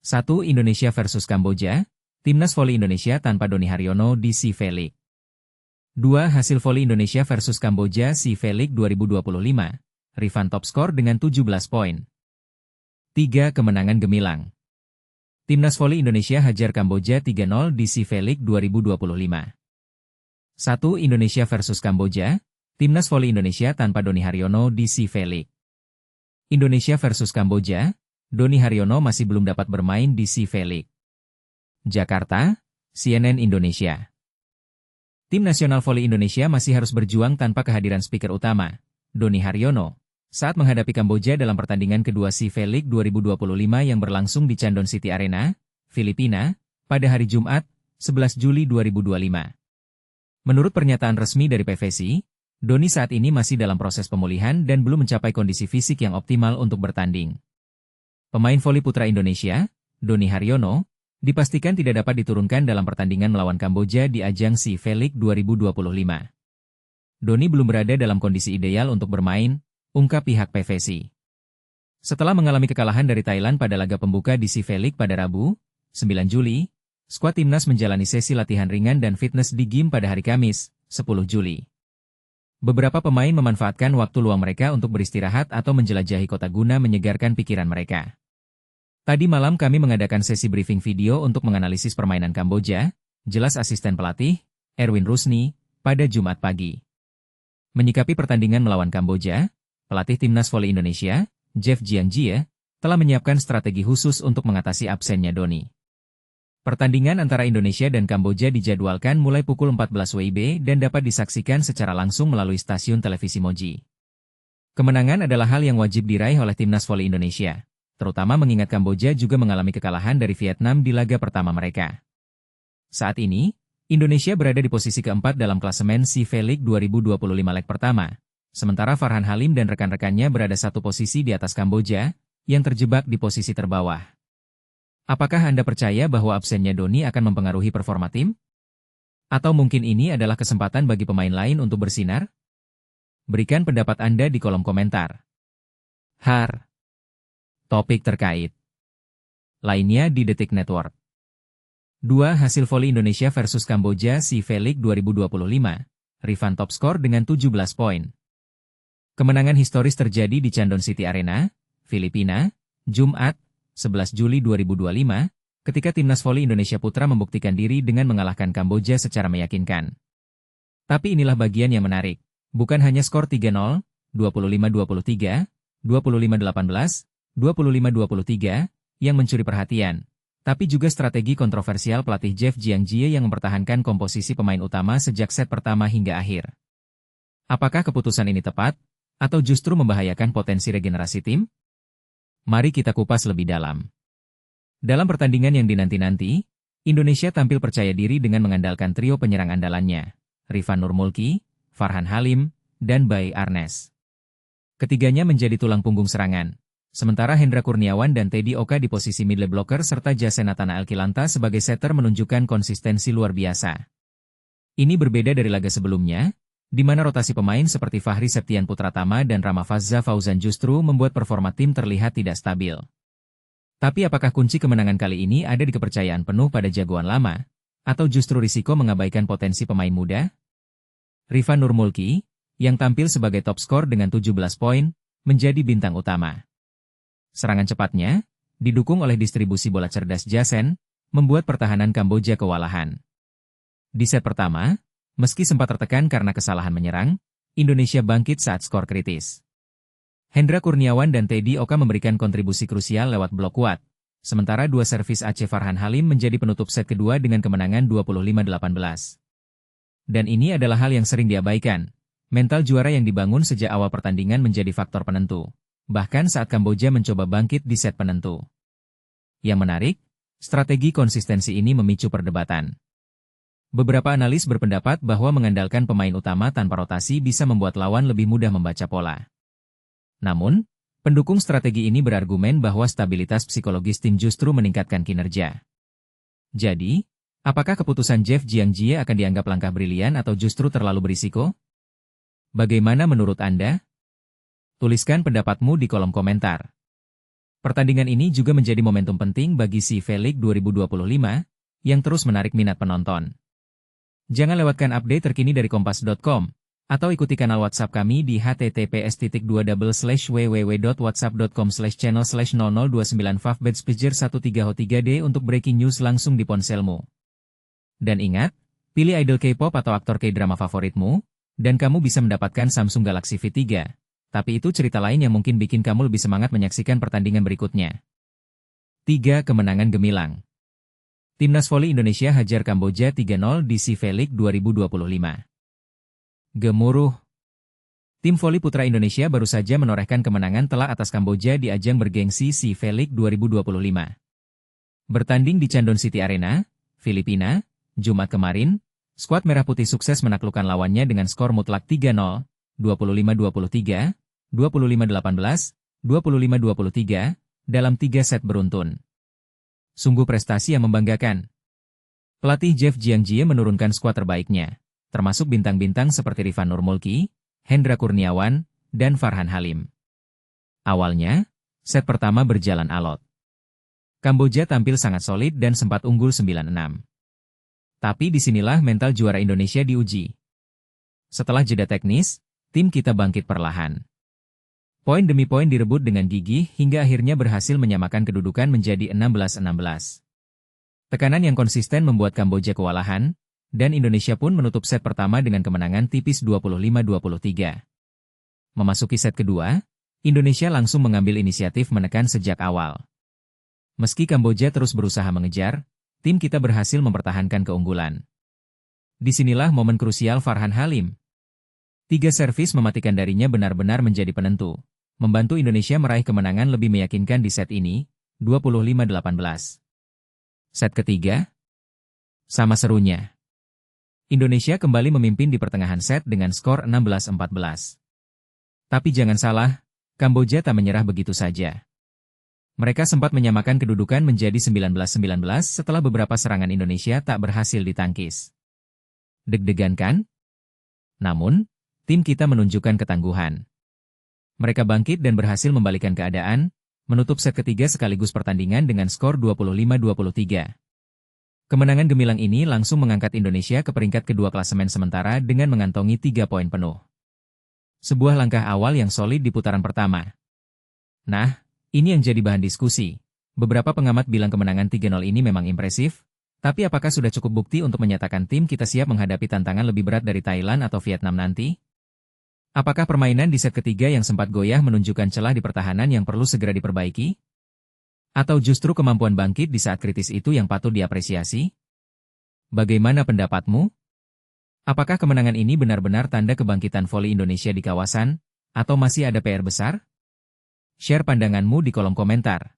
1. Indonesia versus Kamboja, Timnas Voli Indonesia tanpa Doni Haryono di SEA League. 2. Hasil voli Indonesia versus Kamboja SEA League 2025. Rifan top skor dengan 17 poin. 3. Kemenangan gemilang. Timnas Voli Indonesia hajar Kamboja 3-0 di SEA League 2025. 1. Indonesia versus Kamboja, Timnas Voli Indonesia tanpa Doni Haryono di SEA League. Indonesia versus Kamboja, Doni Haryono masih belum dapat bermain di SEA League. Jakarta, CNN Indonesia. Tim Nasional Voli Indonesia masih harus berjuang tanpa kehadiran speaker utama, Doni Haryono, saat menghadapi Kamboja dalam pertandingan kedua SEA League 2025 yang berlangsung di Chandon City Arena, Filipina, pada hari Jumat, 11 Juli 2025. Menurut pernyataan resmi dari PVC, Doni saat ini masih dalam proses pemulihan dan belum mencapai kondisi fisik yang optimal untuk bertanding. Pemain voli putra Indonesia, Doni Haryono, dipastikan tidak dapat diturunkan dalam pertandingan melawan Kamboja di ajang SEA League 2025. Doni belum berada dalam kondisi ideal untuk bermain, ungkap pihak PVC. Setelah mengalami kekalahan dari Thailand pada laga pembuka di SEA League pada Rabu, 9 Juli, skuad timnas menjalani sesi latihan ringan dan fitness di gym pada hari Kamis, 10 Juli. Beberapa pemain memanfaatkan waktu luang mereka untuk beristirahat atau menjelajahi kota guna menyegarkan pikiran mereka. Tadi malam kami mengadakan sesi briefing video untuk menganalisis permainan Kamboja, jelas asisten pelatih, Erwin Rusni, pada Jumat pagi. Menyikapi pertandingan melawan Kamboja, pelatih Timnas Voli Indonesia, Jeff Jiangjie, telah menyiapkan strategi khusus untuk mengatasi absennya Doni. Pertandingan antara Indonesia dan Kamboja dijadwalkan mulai pukul 14 WIB dan dapat disaksikan secara langsung melalui stasiun televisi Moji. Kemenangan adalah hal yang wajib diraih oleh Timnas Voli Indonesia, terutama mengingat Kamboja juga mengalami kekalahan dari Vietnam di laga pertama mereka. Saat ini, Indonesia berada di posisi keempat dalam klasemen SEA League 2025 leg pertama, sementara Farhan Halim dan rekan-rekannya berada satu posisi di atas Kamboja, yang terjebak di posisi terbawah. Apakah Anda percaya bahwa absennya Doni akan mempengaruhi performa tim? Atau mungkin ini adalah kesempatan bagi pemain lain untuk bersinar? Berikan pendapat Anda di kolom komentar. Topik terkait lainnya di Detik Network. 2. Hasil voli Indonesia versus Kamboja SEA League 2025. Rifan top skor dengan 17 poin. Kemenangan historis terjadi di Chandon City Arena, Filipina, Jumat, 11 Juli 2025, ketika Timnas Voli Indonesia Putra membuktikan diri dengan mengalahkan Kamboja secara meyakinkan. Tapi inilah bagian yang menarik. Bukan hanya skor 3-0, 25-23, 25-18, 25-23, yang mencuri perhatian, tapi juga strategi kontroversial pelatih Jeff Jiangjie yang mempertahankan komposisi pemain utama sejak set pertama hingga akhir. Apakah keputusan ini tepat, atau justru membahayakan potensi regenerasi tim? Mari kita kupas lebih dalam. Dalam pertandingan yang dinanti-nanti, Indonesia tampil percaya diri dengan mengandalkan trio penyerang andalannya, Rifan Nurmulki, Farhan Halim, dan Bai Arnes. Ketiganya menjadi tulang punggung serangan, sementara Hendra Kurniawan dan Teddy Oka di posisi middle blocker serta Jase Natana Elkilanta sebagai setter menunjukkan konsistensi luar biasa. Ini berbeda dari laga sebelumnya, di mana rotasi pemain seperti Fahri Septian Putratama dan Ramafazza Fauzan justru membuat performa tim terlihat tidak stabil. Tapi apakah kunci kemenangan kali ini ada di kepercayaan penuh pada jagoan lama, atau justru risiko mengabaikan potensi pemain muda? Rifan Nurmulki, yang tampil sebagai top skor dengan 17 poin, menjadi bintang utama. Serangan cepatnya, didukung oleh distribusi bola cerdas Jasen, membuat pertahanan Kamboja kewalahan. Di set pertama, meski sempat tertekan karena kesalahan menyerang, Indonesia bangkit saat skor kritis. Hendra Kurniawan dan Teddy Oka memberikan kontribusi krusial lewat blok kuat, sementara dua servis Aceh Farhan Halim menjadi penutup set kedua dengan kemenangan 25-18. Dan ini adalah hal yang sering diabaikan. Mental juara yang dibangun sejak awal pertandingan menjadi faktor penentu, bahkan saat Kamboja mencoba bangkit di set penentu. Yang menarik, strategi konsistensi ini memicu perdebatan. Beberapa analis berpendapat bahwa mengandalkan pemain utama tanpa rotasi bisa membuat lawan lebih mudah membaca pola. Namun, pendukung strategi ini berargumen bahwa stabilitas psikologis tim justru meningkatkan kinerja. Jadi, apakah keputusan Jeff Jiangjie akan dianggap langkah brilian atau justru terlalu berisiko? Bagaimana menurut Anda? Tuliskan pendapatmu di kolom komentar. Pertandingan ini juga menjadi momentum penting bagi si V-League 2025 yang terus menarik minat penonton. Jangan lewatkan update terkini dari kompas.com atau ikuti kanal WhatsApp kami di https://www.whatsapp.com/channel/0029favbetspejer13ho3d untuk breaking news langsung di ponselmu. Dan ingat, pilih idol K-pop atau aktor K-drama favoritmu, dan kamu bisa mendapatkan Samsung Galaxy V3. Tapi itu cerita lain yang mungkin bikin kamu lebih semangat menyaksikan pertandingan berikutnya. 3 Kemenangan gemilang. Timnas voli Indonesia hajar Kamboja 3-0 di si V-League 2025. Gemuruh. Tim voli putra Indonesia baru saja menorehkan kemenangan telak atas Kamboja di ajang bergengsi si V-League 2025. Bertanding di Chandon City Arena, Filipina, Jumat kemarin, skuad Merah Putih sukses menaklukkan lawannya dengan skor mutlak 3-0, 25-23, 25-18, 25-23, dalam 3 set beruntun. Sungguh prestasi yang membanggakan. Pelatih Jeff Jiangjie menurunkan skuad terbaiknya, termasuk bintang-bintang seperti Rifan Nurmulki, Hendra Kurniawan, dan Farhan Halim. Awalnya, set pertama berjalan alot. Kamboja tampil sangat solid dan sempat unggul 9-6. Tapi disinilah mental juara Indonesia diuji. Setelah jeda teknis, tim kita bangkit perlahan. Poin demi poin direbut dengan gigih hingga akhirnya berhasil menyamakan kedudukan menjadi 16-16. Tekanan yang konsisten membuat Kamboja kewalahan, dan Indonesia pun menutup set pertama dengan kemenangan tipis 25-23. Memasuki set kedua, Indonesia langsung mengambil inisiatif menekan sejak awal. Meski Kamboja terus berusaha mengejar, tim kita berhasil mempertahankan keunggulan. Disinilah momen krusial Farhan Halim. 3 servis mematikan darinya benar-benar menjadi penentu, membantu Indonesia meraih kemenangan lebih meyakinkan di set ini, 25-18. Set ketiga, sama serunya. Indonesia kembali memimpin di pertengahan set dengan skor 16-14. Tapi jangan salah, Kamboja tak menyerah begitu saja. Mereka sempat menyamakan kedudukan menjadi 19-19 setelah beberapa serangan Indonesia tak berhasil ditangkis. Deg-degan kan? Namun, tim kita menunjukkan ketangguhan. Mereka bangkit dan berhasil membalikkan keadaan, menutup set ketiga sekaligus pertandingan dengan skor 25-23. Kemenangan gemilang ini langsung mengangkat Indonesia ke peringkat kedua klasemen sementara dengan mengantongi 3 poin penuh. Sebuah langkah awal yang solid di putaran pertama. Nah, ini yang jadi bahan diskusi. Beberapa pengamat bilang kemenangan 3-0 ini memang impresif, tapi apakah sudah cukup bukti untuk menyatakan tim kita siap menghadapi tantangan lebih berat dari Thailand atau Vietnam nanti? Apakah permainan di set ketiga yang sempat goyah menunjukkan celah di pertahanan yang perlu segera diperbaiki? Atau justru kemampuan bangkit di saat kritis itu yang patut diapresiasi? Bagaimana pendapatmu? Apakah kemenangan ini benar-benar tanda kebangkitan voli Indonesia di kawasan, atau masih ada PR besar? Share pandanganmu di kolom komentar.